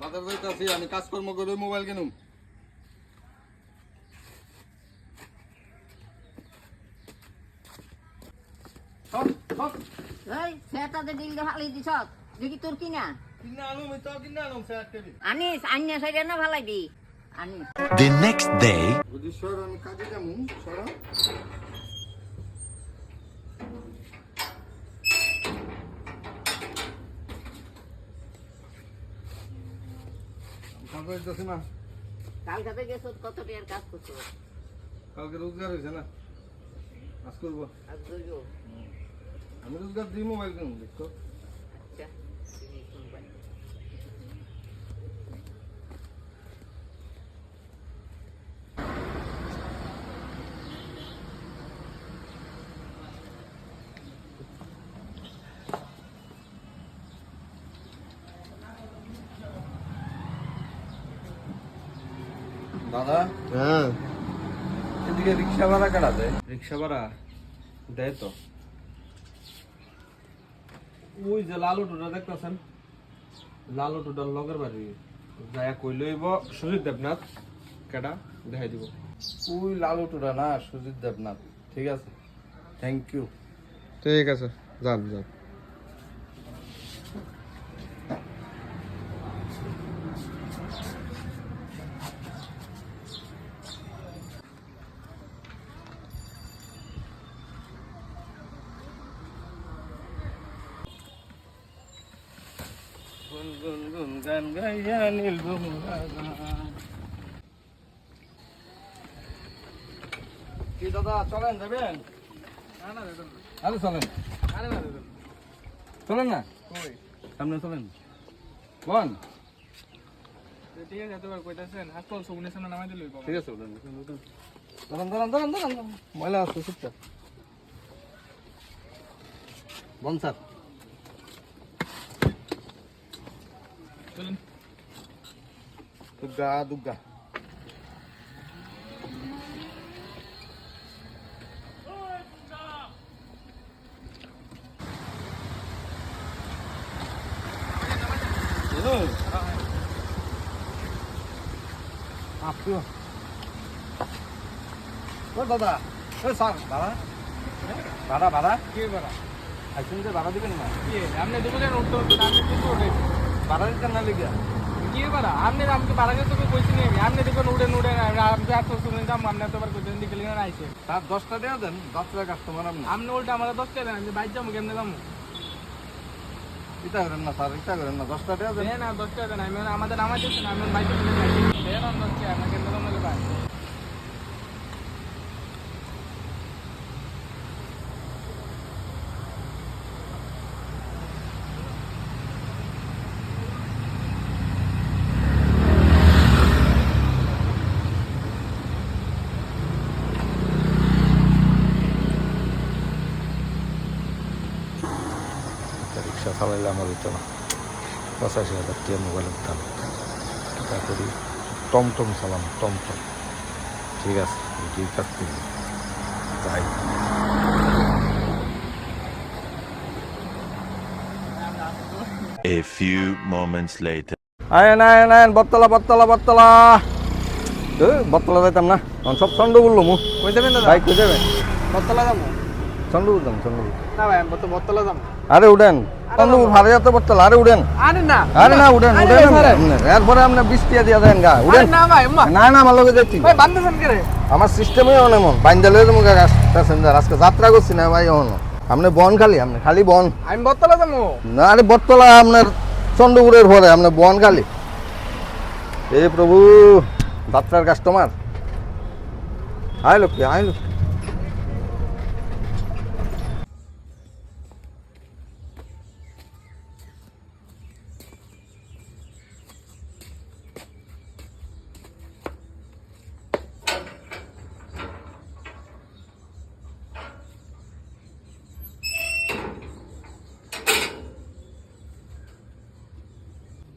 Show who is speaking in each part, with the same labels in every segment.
Speaker 1: বাজার যাইতাছি আমি কাজকর্ম করে মোবাইল কিনুম।
Speaker 2: এই সেটাতে ডিল দে ফালাই দিছ দেখি তোর কিনা
Speaker 1: কিনা আলুম তো কিনা আলুম স্যার টেবি
Speaker 2: আনিস আন্যা সাইডে না ফালাই দি আনিস
Speaker 3: The next day,
Speaker 1: বুঝি সর আমি কাজে যামু সর কাজে যাইতাছি না
Speaker 2: কাল খাতে গেছ কত টাকার কাজ করছো
Speaker 1: কালকে রোজগার হয়েছে না কাজ করবো
Speaker 2: আজ দুইও
Speaker 1: আমি রোজগার দিই মোবাইল কিনুম দেখো
Speaker 2: আচ্ছা তুমি শুনবা
Speaker 1: দাদা
Speaker 4: হ্যাঁ
Speaker 1: এদিকে রিক্সা ভাড়া কাটা দেয় রিক্সা ভাড়া দেয় তো ওই যে লালু টুটা দেখতেছেন লালু টুটার লগের বাড়ি যায় কই লইব সুজিত দেবনাথ কেটা দেখাই দিব ওই লালু টুটা না সুজিত দেবনাথ ঠিক আছে থ্যাংক ইউ
Speaker 4: ঠিক আছে যান যান
Speaker 1: গুন গুন গুন গান গাইয়া নীল গঙ্গা কি দাদা চলেন যাবেন
Speaker 5: না না দাদা
Speaker 1: আরে চলেন
Speaker 5: আরে না দাদা
Speaker 1: চলেন না
Speaker 5: কই
Speaker 1: সামনে চলেন বল
Speaker 5: ঠিক আছে এতবার কইতাছেন হাসপাতাল সগুনের সামনে নামাই দিলই বাবা
Speaker 1: ঠিক আছে উঠেন দাঁড়ান দাঁড়ান দাঁড়ান দাঁড়ান ময়লা আছে চুপচাপ বন স্যার
Speaker 5: চলুন
Speaker 1: দুগ্গা দুগ্গা আপনিও ও দাদা ও স্যার ভাড়া ভাড়া ভাড়া
Speaker 5: কি বাড়া
Speaker 1: আইসুন যে ভাড়া দিবেন না
Speaker 5: কি আপনি দুটো কেন উঠতে উঠতে আমি দুটো উঠে
Speaker 1: ভাড়া দিতেন না লিখা
Speaker 5: কি বাড়া আপনি আমাকে বাড়া গেছে তো কইছি নি আপনি দেখুন উড়েন উড়েন আপনি এত শুনেন দাম আপনি এতবার কইছেন দিকে লিখে আইছে
Speaker 1: তার 10টা দেওয়া দেন 10 টাকা কাস্টমার আপনি
Speaker 5: আপনি উল্টা আমার 10 টাকা দেন আমি বাইক যাবো কেমনে যাবো
Speaker 1: ইটা করেন না স্যার ইটা করেন না 10টা দেওয়া দেন
Speaker 5: দেন না 10 টাকা দেন আমি আমাদের নামাই দিচ্ছেন আমি বাইক দেন না 10 টাকা আমি কেমনে যাবো ভাই
Speaker 3: রিক্সা চালাইলে আমার হইতো না 85,000 টাকা মোবাইলের দাম তারপরে টমটম চালাম টমটম ঠিক আছে দুই কাজ করি যাই
Speaker 6: A few moments later.
Speaker 1: আয়েন আয়েন আয়েন বটতলা বটতলা বটতলা বটতলা যাইতাম না সব চন্ড বললো মু
Speaker 5: কই যাবেন দাদা
Speaker 1: ভাই কই যাবেন
Speaker 5: বতলা যাবো
Speaker 1: চন্ডপুর যাম চন্ডপুর
Speaker 5: না ভাই আমি বতলা যাবো
Speaker 1: আরে উঠেন চন্ডপুর ভাড়া যাতে বটতলা আরে উঠেন
Speaker 5: আরে না
Speaker 1: আরে না উঠেন উঠেন এরপরে আপনি 20 টাকা দিয়া দেন গা উঠেন
Speaker 5: না ভাই আম্মা
Speaker 1: না না আমার লগে যাচ্ছি
Speaker 5: ভাই বান্ধেছেন কে রে
Speaker 1: আমার সিস্টেমে এমন বাইন্দা লয়ে যাবো গাছ প্যাসেঞ্জার আজকে যাত্রা করছি না ভাই এমন আপনি বন খালি আপনি খালি বন
Speaker 5: আমি বতলা যাবো
Speaker 1: না আরে বটতলা আপনার চন্ডপুরের পরে আপনার বন খালি এ প্রভু যাত্রার কাস্টমার আয় লোক আয় লোক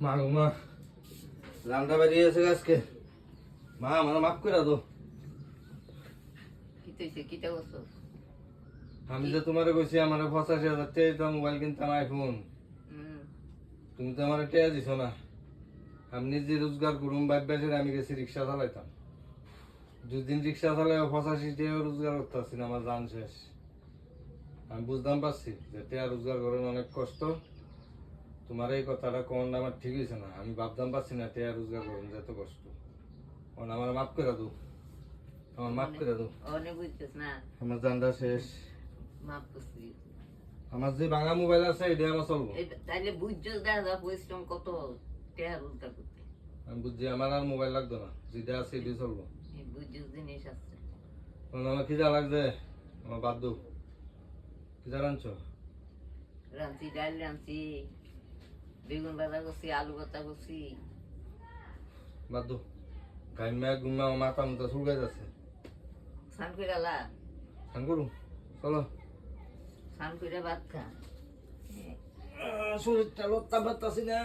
Speaker 1: মা গো মা রান্না বেরিয়েছে আজকে মা আমার মাফ করে দাও
Speaker 2: কিতেছে কিতে বসো
Speaker 1: আমি যে তোমারে কইছি আমার 85,000 টাকা মোবাইল কিনতাম আইফোন তুমি তো আমার টাকা দিছো না আমি নিজে রোজগার করুম বাইবেসের আমি গেছি রিক্সা চালাইতাম 2 দিন রিক্সা চালাই 85 টাকা রোজগার করতেছি না আমার জান শেষ আমি বুঝতাম পারছি যে টাকা রোজগার করেন অনেক কষ্ট তোমার এই কথাটা কোন আমার ঠিক হয়েছে না আমি ভাবতাম পারছি না টাকা রোজগার করেন যে এত কষ্ট আমার মাফ করে দাও আমার মাফ করে দাও
Speaker 2: অনেক বুঝছিস না
Speaker 1: আমার জানটা শেষ
Speaker 2: মাপ করছি
Speaker 1: আমার যে ভাঙা মোবাইল আছে এটা আমার চলবো
Speaker 2: তাইলে বুঝছিস দেখা পরিশ্রম কত টেয়া রোজগার করতে
Speaker 1: আমি বুঝছি আমার আর মোবাইল লাগতো না যেটা আছে এটাই চলবো
Speaker 2: এই বুঝছিস জিনিস আছে
Speaker 1: আমার খিদা লাগছে আমার বাদ দো খিদা রাঁধছো
Speaker 2: রাঁধছি ডাল রাঁধছি বেগুন ভাজা করছি আলু ভর্তা করছি
Speaker 1: বাদ দো গাইমা গুমা মাথা মতো চুলকাই যাচ্ছে
Speaker 2: স্নান করে লা
Speaker 1: স্নান করুন চলো
Speaker 2: স্নান করে ভাত খা
Speaker 1: শরীরটা লত্তা পারতাছি না